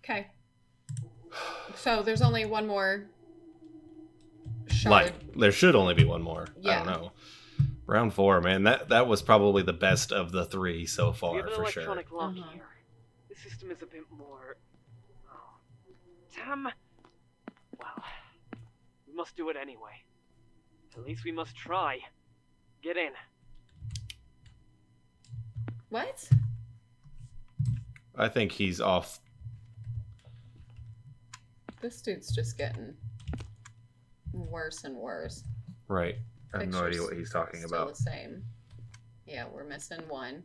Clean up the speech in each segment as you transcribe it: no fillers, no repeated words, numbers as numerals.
Okay. So there's only one more shard. Like, there should only be one more. Yeah. I don't know. Round 4, man. That was probably the best of the 3 so far, We have an for sure. electronic lock here. The system is a bit more... Oh, damn. Well, we must do it anyway. At least we must try. Get in. What? I think he's off. This dude's just getting worse and worse. Right. I have no idea Picture's what he's talking still about. the same. Yeah, we're missing one.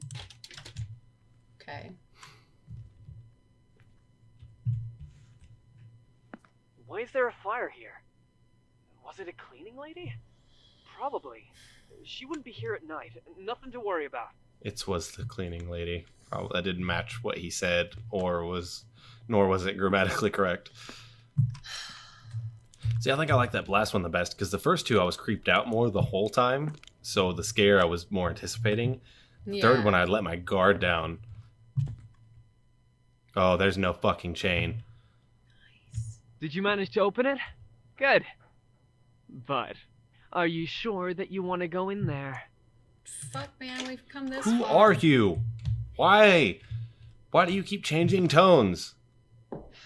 Okay. Why is there a fire here? Was it a cleaning lady? Probably. She wouldn't be here at night. Nothing to worry about. It was the cleaning lady. Probably that didn't match what he said, nor was it grammatically correct. See, I think I like that last one the best because the first two I was creeped out more the whole time, so the scare I was more anticipating. The third one I let my guard down. Oh, there's no fucking chain. Nice. Did you manage to open it? Good. But, are you sure that you want to go in there? Fuck, man, we've come this Who far. are you? Why? Why do you keep changing tones?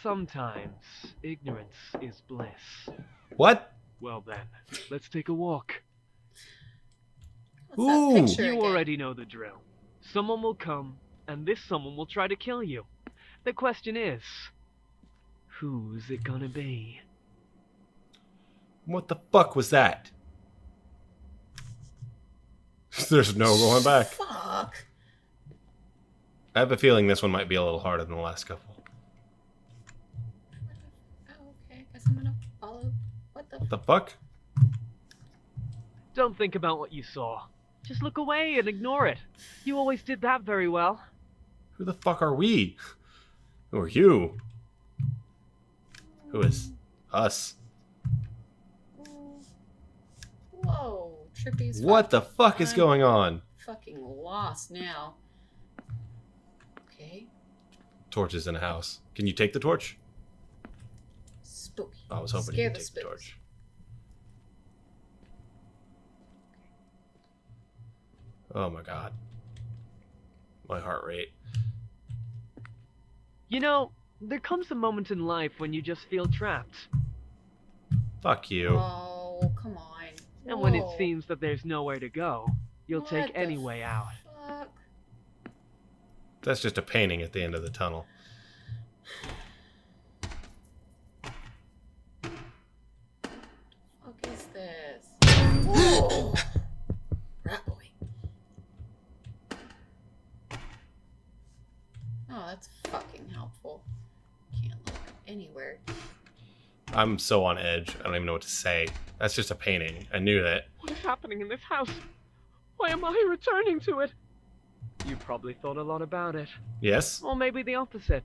Sometimes, ignorance is bliss. What? Well then, let's take a walk. What's Ooh. that picture You again? already know the drill. Someone will come, and this someone will try to kill you. The question is, who's it gonna be? What the fuck was that? There's no going back. Fuck. I have a feeling this one might be a little harder than the last couple. Oh, okay. Guess I'm gonna follow. What the? What the fuck? Don't think about what you saw. Just look away and ignore it. You always did that very well. Who the fuck are we? Who are you? Who is us? Whoa, Trippy's. What the fuck is I'm going on? Fucking lost now. Okay. Torches in a house. Can you take the torch? Spooky. I was hoping Scare you could the take the spooks. torch. Oh my god. My heart rate. You know, there comes a moment in life when you just feel trapped. Fuck you. Oh, come on. And when it Whoa. seems that there's nowhere to go, you'll What take the any way out. Fuck. That's just a painting at the end of the tunnel. Fuck is this? Whoa. Rat boy. Oh, that's fucking helpful. Can't look anywhere. I'm so on edge. I don't even know what to say. That's just a painting. I knew that. What is happening in this house? Why am I returning to it? You probably thought a lot about it. Yes? Or maybe the opposite.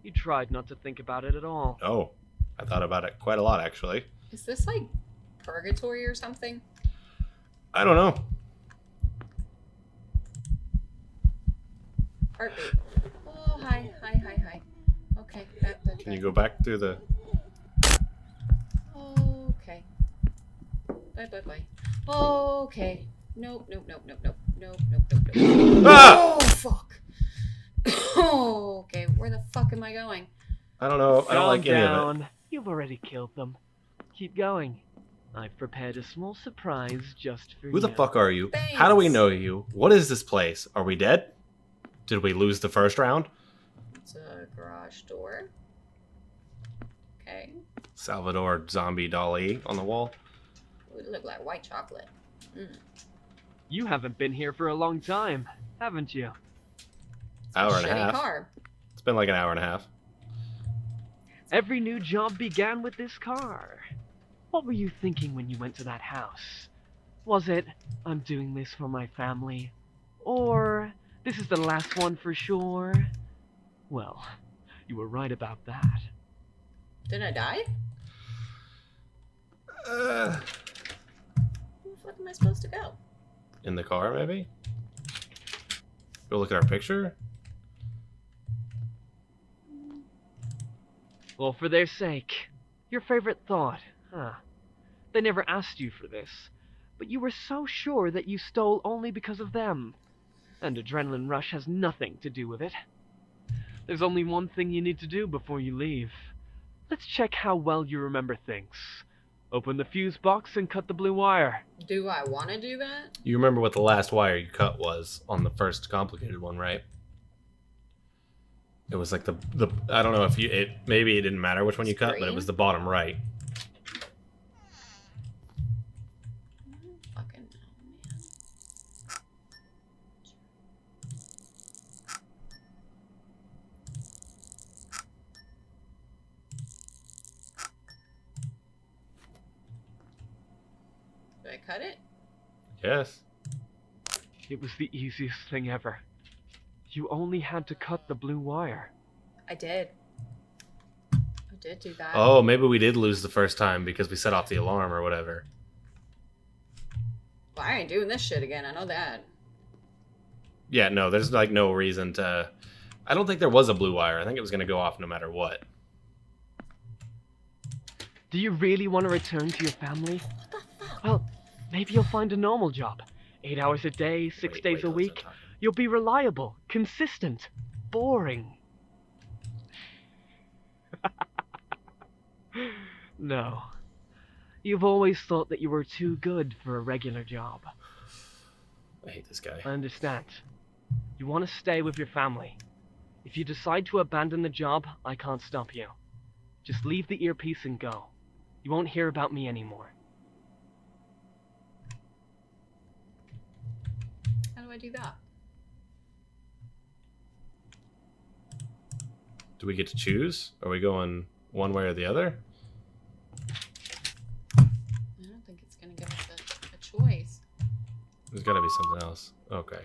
You tried not to think about it at all. Oh. I thought about it quite a lot, actually. Is this like purgatory or something? I don't know. Heartbeat. Oh, hi. Okay, back. Can you go back through the... Okay. Bye. Okay. Nope. Ah! Oh, fuck. Okay, where the fuck am I going? I don't know. I don't like any of it. Calm down. You've already killed them. Keep going. I've prepared a small surprise just for you. Who the fuck are you? Thanks. How do we know you? What is this place? Are we dead? Did we lose the first round? It's a garage door. Okay. Salvador zombie Dali on the wall. It would look like white chocolate. You haven't been here for a long time, haven't you? Hour and a Shitty half. car. It's been like an hour and a half. Every new job began with this car. What were you thinking when you went to that house? Was it, I'm doing this for my family? Or, this is the last one for sure? Well, you were right about that. Did I die? Uh, Where the fuck am I supposed to go? in the car, maybe? Go look at our picture? All for their sake. Your favorite thought, huh? They never asked you for this, but you were so sure that you stole only because of them. And adrenaline rush has nothing to do with it. There's only one thing you need to do before you leave. Let's check how well you remember things. Open the fuse box and cut the blue wire. Do I want to do that? You remember what the last wire you cut was on the first complicated one, right? It was like the I don't know if maybe it didn't matter which one you cut, but it was the bottom right. Fucking hell, man. Did I cut it? Yes. It was the easiest thing ever. You only had to cut the blue wire. I did. I did do that. Oh, maybe we did lose the first time because we set off the alarm or whatever. Well, I ain't doing this shit again. I know that. Yeah, no, there's like no reason to... I don't think there was a blue wire. I think it was going to go off no matter what. Do you really want to return to your family? What the fuck? Well, maybe you'll find a normal job. 8 hours a day, 6 days a week. You'll be reliable, consistent, boring. No. You've always thought that you were too good for a regular job. I hate this guy. I understand. You want to stay with your family. If you decide to abandon the job, I can't stop you. Just leave the earpiece and go. You won't hear about me anymore. How do I do that? Do we get to choose? Are we going one way or the other? I don't think it's gonna give us a choice. There's got to be something else. Okay.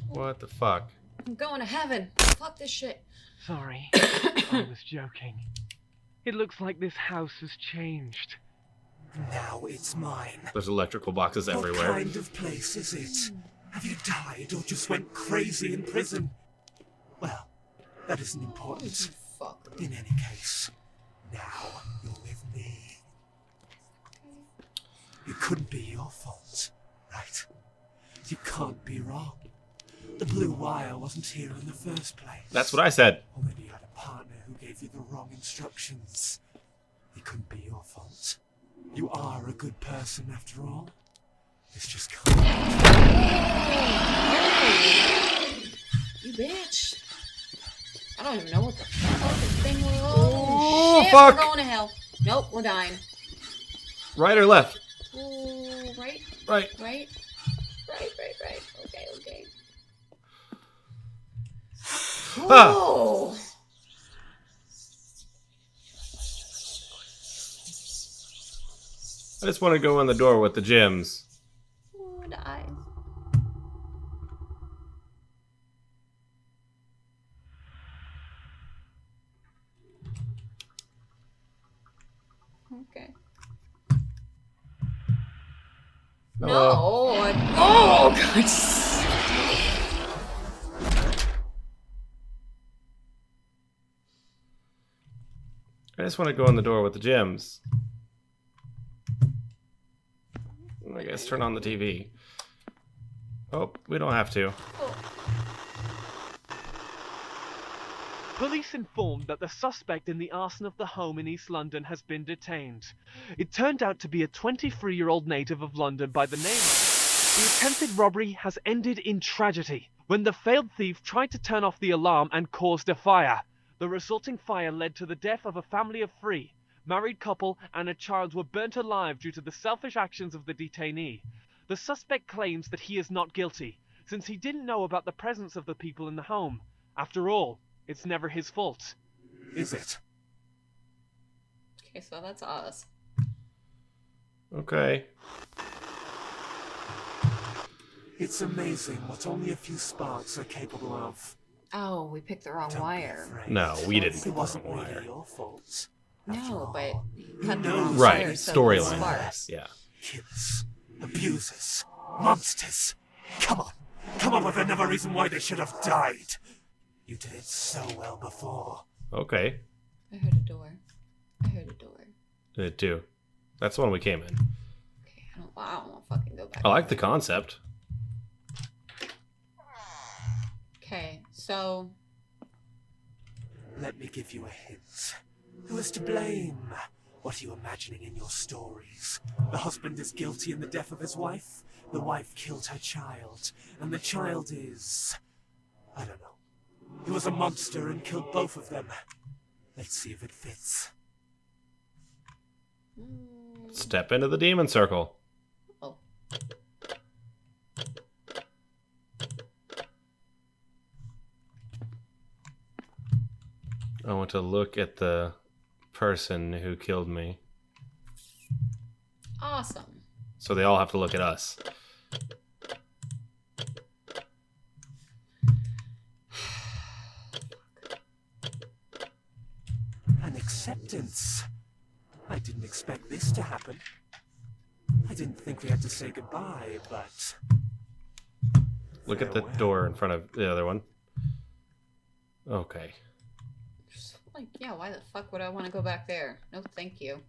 What the fuck? I'm going to heaven. Fuck this shit. Sorry, I was joking. It looks like this house has changed. Now it's mine. There's electrical boxes What everywhere. kind of place is it? Have you died or just went crazy in prison? Well, that isn't important. Fuck. In any case, now you're with me. It couldn't be your fault, right? You can't be wrong. The blue wire wasn't here in the first place. That's what I said. Or maybe you had a partner who gave you the wrong instructions. It couldn't be your fault. You are a good person after all. It's just can't. You bitch. I don't even know what the fuck this thing was. Oh, Shit, fuck. we're going to hell. Nope, we're dying. Right or left? Ooh, right, Right. right. Okay. Ah. Whoa. I just want to go in the door with the gems. Ooh, the eyes. Okay. Hello. No. Oh, God. I just want to go in the door with the gems. I guess turn on the TV. Oh, we don't have to. Police informed that the suspect in the arson of the home in East London has been detained. It turned out to be a 23-year-old native of London by the name. The attempted robbery has ended in tragedy when the failed thief tried to turn off the alarm and caused a fire. The resulting fire led to the death of a family of 3. Married couple and a child were burnt alive due to the selfish actions of the detainee. The suspect claims that he is not guilty, since he didn't know about the presence of the people in the home. After all, it's never his fault. Is it? Okay, so that's us. Okay. It's amazing what only a few sparks are capable of. Oh, we picked the wrong Don't be wire. afraid. No, we didn't It pick the wasn't wrong really wire. your fault. After No, all, but you cut the knows wrong Right, wire, so storyline. spark. Yes, yeah. Killers, abusers, monsters. Come on. Come up with another reason why they should have died. You did it so well before. Okay. I heard a door. I heard a door. It too. That's the one we came in. Okay, I don't want to fucking go back. I like the concept. Okay, so Let me give you a hint. Who is to blame? What are you imagining in your stories? The husband is guilty in the death of his wife. The wife killed her child. And the child is... I don't know. He was a monster and killed both of them. Let's see if it fits. Step into the demon circle. oh, I want to look at the person who killed me. awesome. So they all have to look at us. An acceptance. I didn't expect this to happen. I didn't think we had to say goodbye, but... Look at the farewell. door in front of the other one. Okay. Just like, yeah, why the fuck would I want to go back there? No, thank you.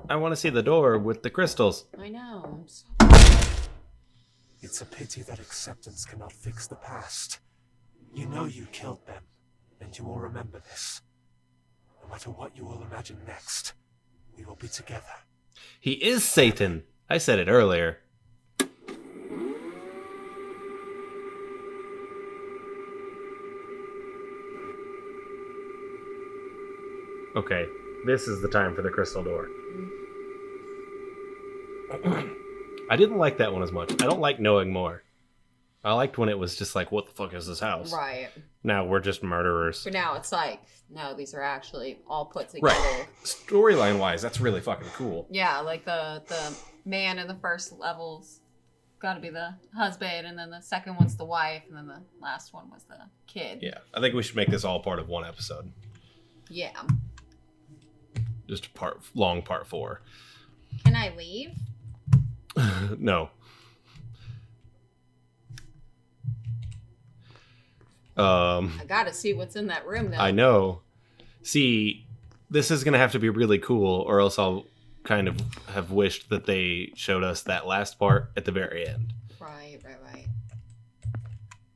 I want to see the door with the crystals. I know. I'm so... It's a pity that acceptance cannot fix the past. You know you killed them, and you will remember this. No matter what you will imagine next, we will be together. He is Satan. I said it earlier. Okay, this is the time for the crystal door. I didn't like that one as much. I don't like knowing more. I liked when it was just like, what the fuck is this house? Right. Now we're just murderers. But now it's like, no, these are actually all put together. Right. Storyline wise, that's really fucking cool. Yeah, like the man in the first level's got to be the husband, and then the second one's the wife, and then the last one was the kid. Yeah, I think we should make this all part of one episode. Yeah. Just part 4. Can I leave? No. I gotta see what's in that room, though. I know. See, this is gonna have to be really cool, or else I'll kind of have wished that they showed us that last part at the very end. Right.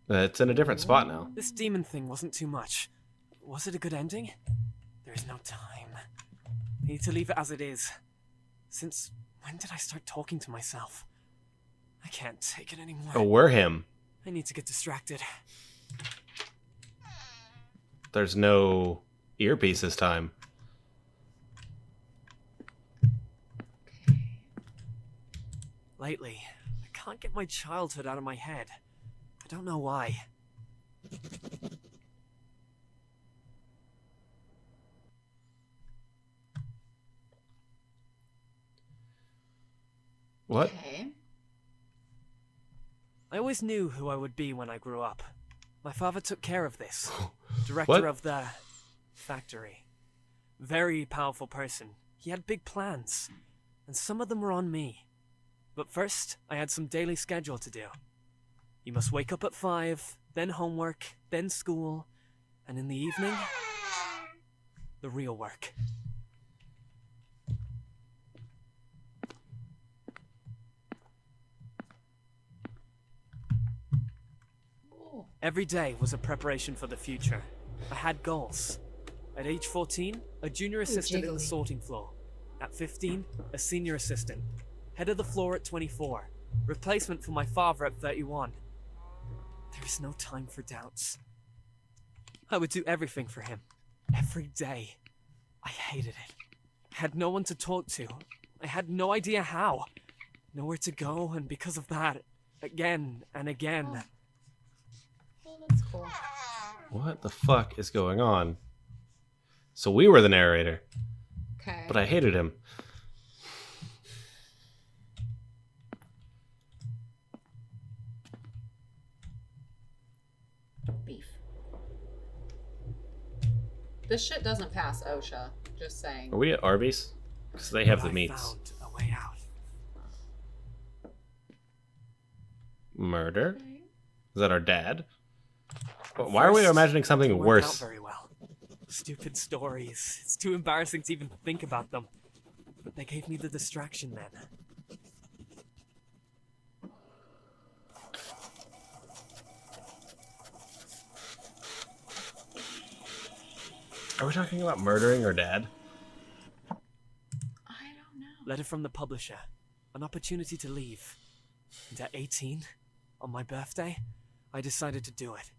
It's in a different spot now. This demon thing wasn't too much. Was it a good ending? There is no time. I need to leave it as it is. Since when did I start talking to myself? I can't take it anymore. Oh, we're him. I need to get distracted. There's no earpiece this time. Lately, I can't get my childhood out of my head. I don't know why. What? Okay. I always knew who I would be when I grew up. My father took care of this. Director What? of the factory. Very powerful person. He had big plans, and some of them were on me. But first, I had some daily schedule to do. You must wake up at 5, then homework, then school, and in the evening, the real work. Oh. Every day was a preparation for the future. I had goals. At age 14, a junior assistant at the jiggly. sorting floor. At 15, a senior assistant. Head of the floor at 24. Replacement for my father at 31. There is no time for doubts. I would do everything for him. Every day. I hated it. I had no one to talk to. I had no idea how. Nowhere to go, and because of that, again and again. Oh, that's cool. What the fuck is going on? So we were the narrator, Okay. but I hated him. Beef. This shit doesn't pass OSHA. Just saying. Are we at Arby's? Because they have But the I meats. found a way out. Murder? Okay. Is that our dad? Why are we First, imagining something it worked out worse? very well. Stupid stories. It's too embarrassing to even think about them. But they gave me the distraction then. Are we talking about murdering our dad? I don't know. Letter from the publisher. An opportunity to leave. And at 18, on my birthday, I decided to do it.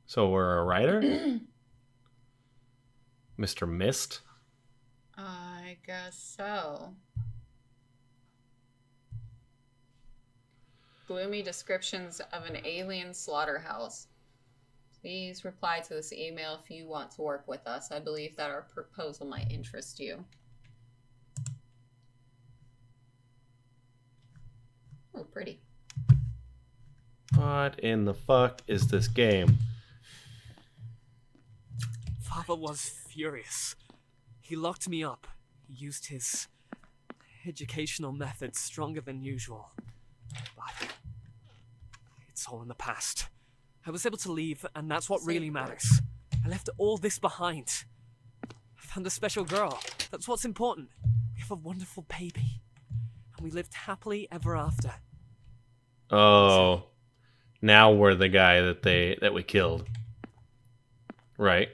So we're a writer? Mr. Mist? I guess so. Gloomy descriptions of an alien slaughterhouse. Please reply to this email if you want to work with us. I believe that our proposal might interest you. Oh, pretty. What in the fuck is this game? Father was furious. He locked me up. He used his educational methods stronger than usual. But it's all in the past. I was able to leave, and that's what really matters. I left all this behind. I found a special girl. That's what's important. We have a wonderful baby. And we lived happily ever after. Oh. Now we're the guy that we killed. Right?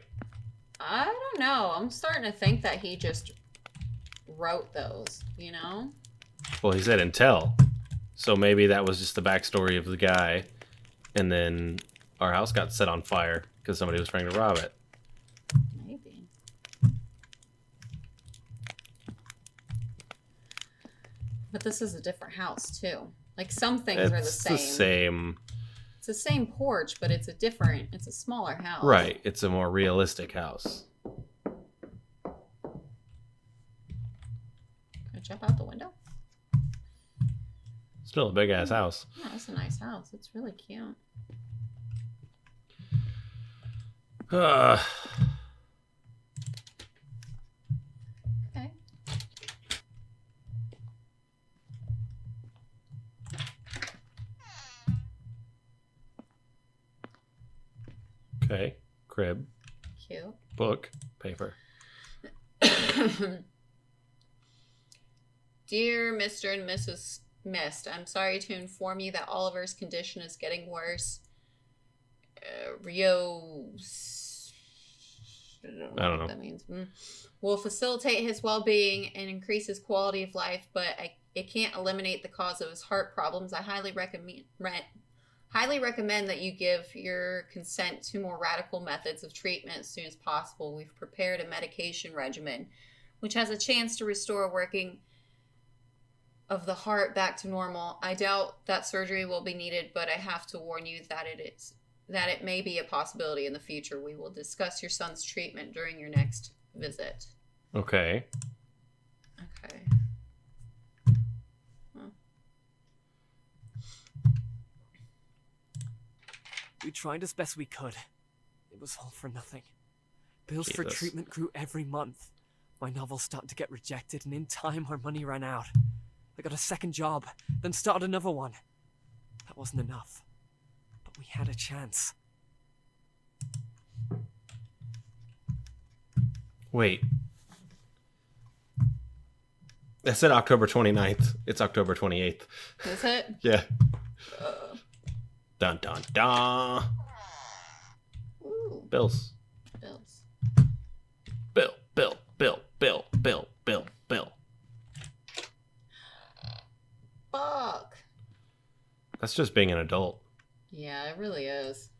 I don't know. I'm starting to think that he just wrote those, you know? Well, he said Intel. So maybe that was just the backstory of the guy. And then our house got set on fire because somebody was trying to rob it. Maybe. But this is a different house, too. Like, some things are the It's same. the same. It's the same porch, but it's a smaller house. Right. It's a more realistic house. Can I jump out the window? Still a big ass house. Yeah, it's a nice house. It's really cute. Uh, Okay. okay. Crib. Cute. Book. Paper. Dear Mr. and Mrs. Mist, I'm sorry to inform you that Oliver's condition is getting worse. Rio... I don't know. what that means. Will facilitate his well-being and increase his quality of life, but it can't eliminate the cause of his heart problems. I highly recommend that you give your consent to more radical methods of treatment as soon as possible. We've prepared a medication regimen, which has a chance to restore working of the heart back to normal. I doubt that surgery will be needed, but I have to warn you that it may be a possibility in the future. We will discuss your son's treatment during your next visit. Okay. Okay. Huh. We tried as best we could. It was all for nothing. Bills for Jesus. treatment grew every month. My novel started to get rejected, and in time our money ran out. I got a second job, then started another one. That wasn't enough. But we had a chance. Wait. That said October 29th. It's October 28th. Is it? Yeah. Uh, Dun dun dun. ooh, Bills. bills. Bill. Bill. Bill. Bill. Bill. Bill. Bill. Fuck. That's just being an adult. Yeah, it really is.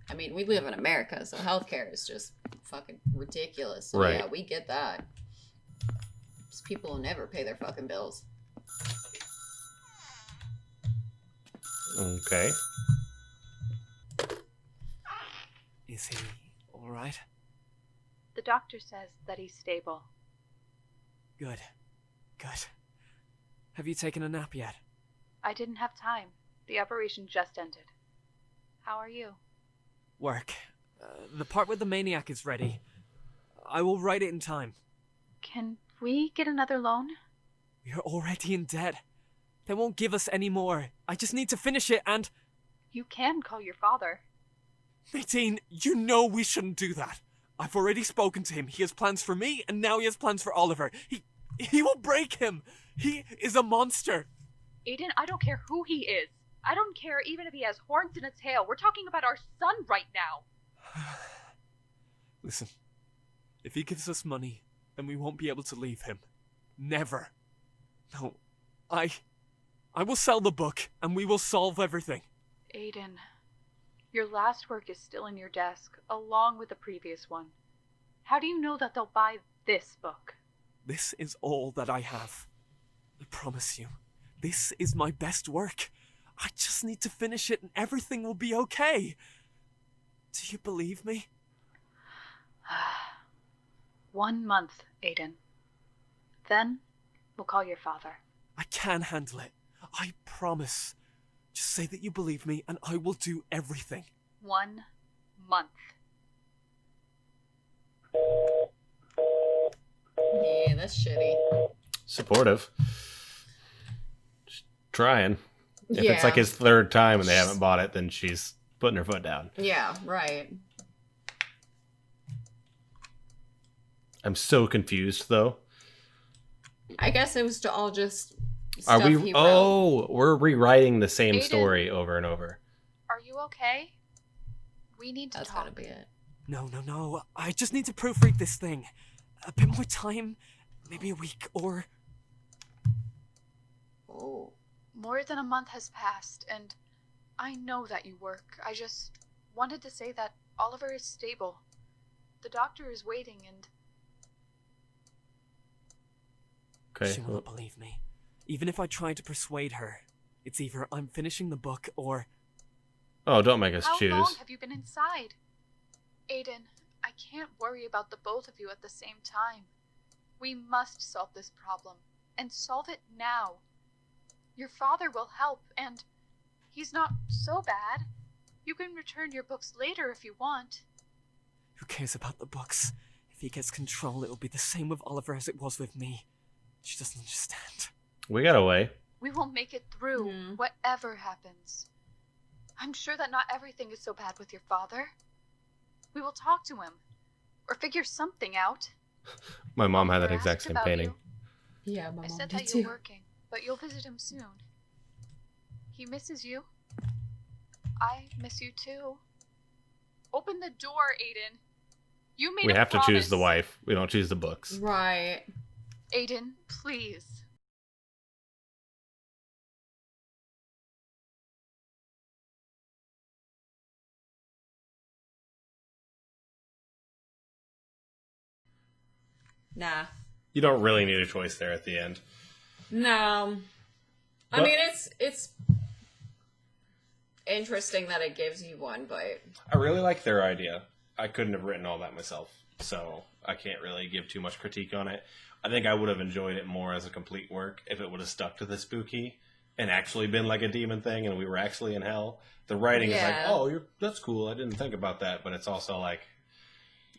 I mean, we live in America, so healthcare is just fucking ridiculous. So Right. yeah, we get that. Just people will never pay their fucking bills. Okay. Is he alright? The doctor says that he's stable. Good. Good. Have you taken a nap yet? I didn't have time. The operation just ended. How are you? Work. The part where the maniac is ready. I will write it in time. Can we get another loan? We are already in debt. They won't give us any more. I just need to finish it and... You can call your father. Nadine, you know we shouldn't do that. I've already spoken to him. He has plans for me, and now he has plans for Oliver. He will break him. He is a monster. Aiden, I don't care who he is. I don't care even if he has horns and a tail. We're talking about our son right now. Listen, if he gives us money, then we won't be able to leave him. Never. No, I will sell the book, and we will solve everything. Aiden, your last work is still in your desk, along with the previous one. How do you know that they'll buy this book? This is all that I have. I promise you, this is my best work. I just need to finish it and everything will be okay. Do you believe me? 1 month, Aiden. Then, we'll call your father. I can handle it. I promise. Just say that you believe me and I will do everything. 1 month. Yeah, that's shitty. Supportive. Just trying. If Yeah. it's like his third time and they haven't bought it, then she's putting her foot down. Yeah, right. I'm so confused, though. I guess it was to all just Are stuff we? he wrote. Oh, we're rewriting the same Aiden. story over and over. Are you okay? We need to That's talk. gotta be it. No. I just need to proofread this thing. A bit more time. Maybe a week or... Oh. More than a month has passed, and I know that you work. I just wanted to say that Oliver is stable. The doctor is waiting, and Okay. She will not believe me. Even if I try to persuade her, it's either I'm finishing the book or... Oh, don't make us how choose. long have you been inside? Aiden, I can't worry about the both of you at the same time. We must solve this problem, and solve it now. Your father will help, and he's not so bad. You can return your books later if you want. Who cares about the books? If he gets control, it will be the same with Oliver as it was with me. She doesn't understand. We got away. We will make it through, whatever happens. I'm sure that not everything is so bad with your father. We will talk to him, or figure something out. My mom had that Oliver exact asked same about painting. you. Yeah, my I mom said did that too. you're working, but you'll visit him soon. He misses you. I miss you too. Open the door, Aiden. You made We a have to choose the promise. wife. We don't choose the books. Right. Aiden, please. Nah. You don't really need a choice there at the end. No. I But- mean, it's interesting that it gives you one, but I really like their idea. I couldn't have written all that myself, so I can't really give too much critique on it. I think I would have enjoyed it more as a complete work if it would have stuck to the spooky and actually been like a demon thing and we were actually in hell. The writing is like, Yeah. oh, that's cool. I didn't think about that, but it's also like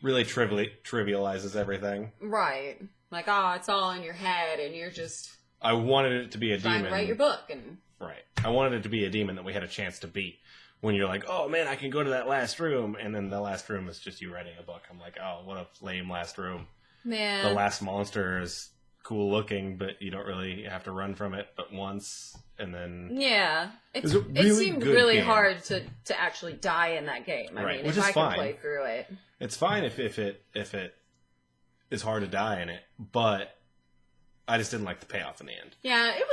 really trivializes everything. right. Like, oh, it's all in your head, and you're just I wanted it to be a trying demon. to write your book, and Right. I wanted it to be a demon that we had a chance to beat. When you're like, oh man, I can go to that last room, and then the last room is just you writing a book. I'm like, oh, what a lame last room. man, The last monster is cool looking, but you don't really have to run from it but once, and then yeah, It's it a really seemed good really game. hard to actually die in that game. I Right, mean, which if is I fine. could play through it, it's fine if it is hard to die in it, but I just didn't like the payoff in the end. yeah, it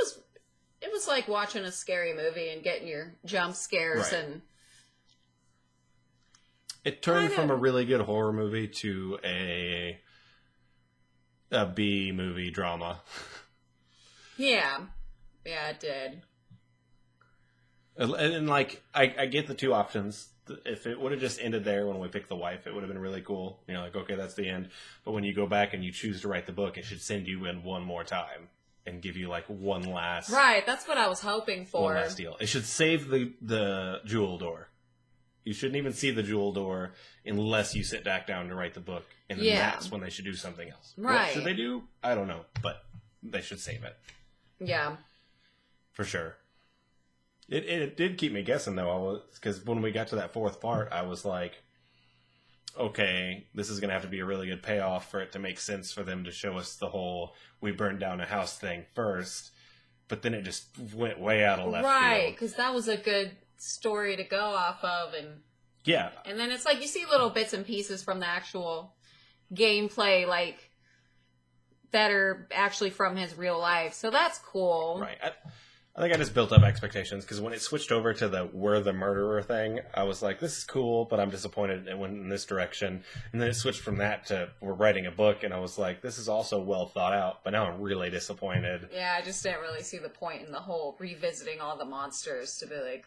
was like watching a scary movie and getting your jump scares, Right. and It turned Kind from a of. really good horror movie to a B movie drama. yeah, it did. And like, I get the two options. If it would have just ended there when we picked the wife, it would have been really cool. You know, like, okay, that's the end. But when you go back and you choose to write the book, it should send you in one more time and give you like one last Right, that's what I was hoping for. one last deal. It should save the jewel door. You shouldn't even see the jewel door unless you sit back down to write the book, and then that's when they should do something else. Right. What should they do? I don't know, but they should save it. Yeah. For sure. It did keep me guessing, though, because when we got to that fourth part, I was like, okay, this is going to have to be a really good payoff for it to make sense for them to show us the whole we burned down a house thing first. But then it just went way out of left field. Right, because that was a good story to go off of. Yeah. And then it's like you see little bits and pieces from the actual gameplay, like, that are actually from his real life. So that's cool. Right. I think I just built up expectations because when it switched over to the we're the murderer thing, I was like, this is cool, but I'm disappointed it went in this direction. And then it switched from that to we're writing a book, and I was like, this is also well thought out, but now I'm really disappointed. Yeah, I just didn't really see the point in the whole revisiting all the monsters to be like,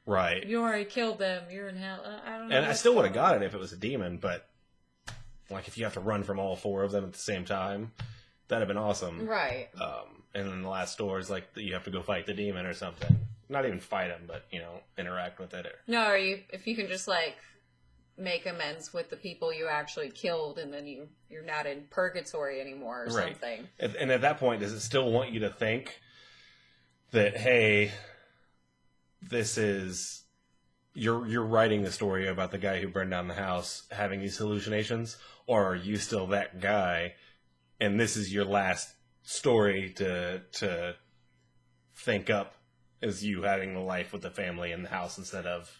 right. you already killed them, you're in hell. I don't know. And I still would have got it if it was a demon, but like if you have to run from all four of them at the same time, that'd have been awesome. Right. And then the last door is like you have to go fight the demon or something. Not even fight him, but, interact with it. No, or if you can just, like, make amends with the people you actually killed and then you're not in purgatory anymore or something. And at that point, does it still want you to think that, hey, this is... You're writing the story about the guy who burned down the house having these hallucinations? Or are you still that guy and this is your last story to think up as you having the life with the family in the house instead of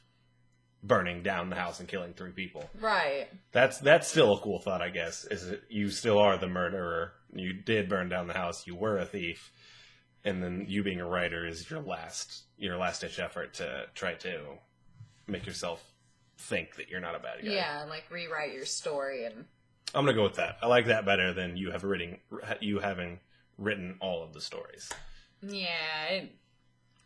burning down the house and killing 3 people. Right. That's still a cool thought, I guess, is that you still are the murderer. You did burn down the house. You were a thief. And then you being a writer is your last ditch effort to try to make yourself think that you're not a bad guy. Yeah, and, like, rewrite your story. And I'm going to go with that. I like that better than you having written all of the stories. Yeah.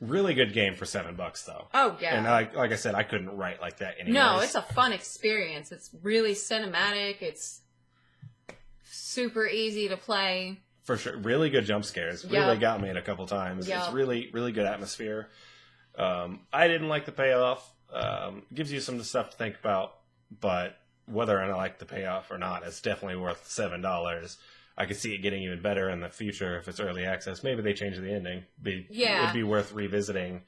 Really good game for $7, though. Oh, yeah. And like I said, I couldn't write like that anyways. No, it's a fun experience. It's really cinematic. It's super easy to play. For sure. Really good jump scares. Really got me in a couple times. Yep. It's really, really good atmosphere. I didn't like the payoff. Gives you some stuff to think about, but whether I like the payoff or not, it's definitely worth $7. I could see it getting even better in the future if it's early access. Maybe they change the ending. It would be worth revisiting.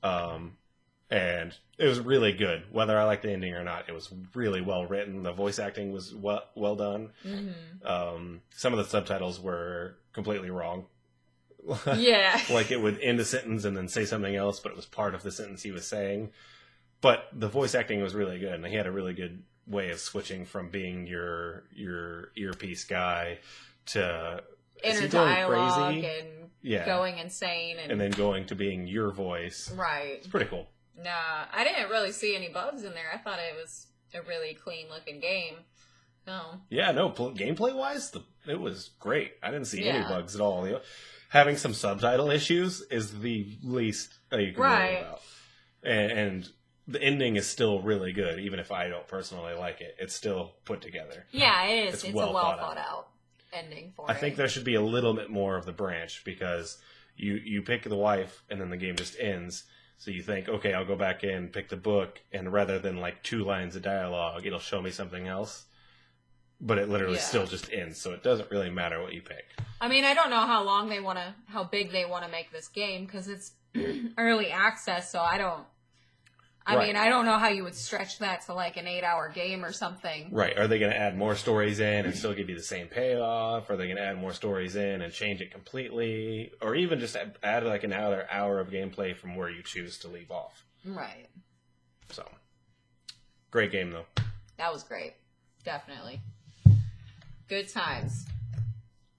And it was really good. Whether I like the ending or not, it was really well written. The voice acting was well done. Mm-hmm. Some of the subtitles were completely wrong. Yeah. Like it would end a sentence and then say something else, but it was part of the sentence he was saying. But the voice acting was really good, and he had a really good way of switching from being your earpiece guy to inner dialogue and going insane and then going to being your voice. Right. It's pretty cool. Nah, I didn't really see any bugs in there. I thought it was a really clean looking game. No. Yeah, no, gameplay wise, it was great. I didn't see any bugs at all. Having some subtitle issues is the least you can worry about. And the ending is still really good, even if I don't personally like it. It's still put together. Yeah, it is. It's well a well thought out ending for it. I think there should be a little bit more of the branch because you pick the wife and then the game just ends. So you think, okay, I'll go back in, pick the book, and rather than like 2 lines of dialogue, it'll show me something else. But it literally still just ends, so it doesn't really matter what you pick. I mean, I don't know how big they want to make this game because it's early access, so I don't know how you would stretch that to like an 8-hour game or something. Right. Are they going to add more stories in and still give you the same payoff? Are they going to add more stories in and change it completely? Or even just add like another hour of gameplay from where you choose to leave off? Right. So, great game though. That was great. Definitely. Good times.